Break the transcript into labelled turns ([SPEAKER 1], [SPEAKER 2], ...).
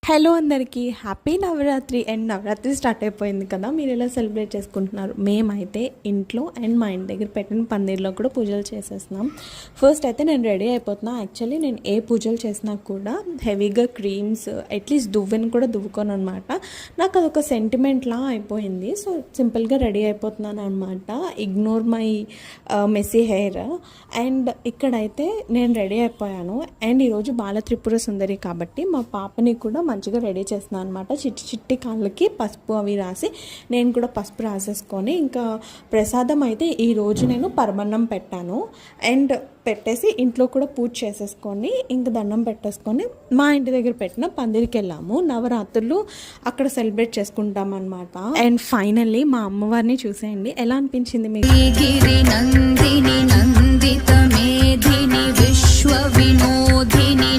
[SPEAKER 1] Hello అందరికీ happy Navratri and Navratri start అయిపోయింది కదా. మీరు ఎలా సెలబ్రేట్ చేసుకుంటున్నారు? మేమైతే ఇంట్లో అండ్ మా ఇంటి దగ్గర పెట్టిన పందిర్లో కూడా పూజలు చేసేస్తున్నాం. ఫస్ట్ అయితే నేను రెడీ అయిపోతున్నా. యాక్చువల్లీ నేను ఏ పూజలు చేసినా కూడా హెవీగా క్రీమ్స్ అట్లీస్ట్ దువ్వెని కూడా దువ్వుకోను అనమాట. నాకు అదొక సెంటిమెంట్లా అయిపోయింది. సో సింపుల్గా రెడీ అయిపోతున్నాను అనమాట. Ignore my messy hair. And ఇక్కడైతే నేను రెడీ అయిపోయాను. అండ్ ఈరోజు బాల త్రిపుర సుందరి కాబట్టి మా పాపని కూడా మంచిగా రెడీ చేస్తున్నాను అనమాట. చిట్టి చిట్టి కాళ్ళకి పసుపు అవి రాసి నేను కూడా పసుపు రాసేసుకొని ఇంకా ప్రసాదం అయితే ఈరోజు నేను పరమన్నం పెట్టాను. అండ్ పెట్టేసి ఇంట్లో కూడా పూజ చేసేసుకొని ఇంక దండం పెట్టేసుకొని మా ఇంటి దగ్గర పెట్టిన పందిరికి వెళ్ళాము. నవరాత్రులు అక్కడ సెలబ్రేట్ చేసుకుంటాం అనమాట. అండ్ ఫైనల్లీ మా అమ్మవారిని చూసేయండి. ఎలా అనిపించింది మీకు?
[SPEAKER 2] నందిని నందిత మేధిని విశ్వ వినోదిని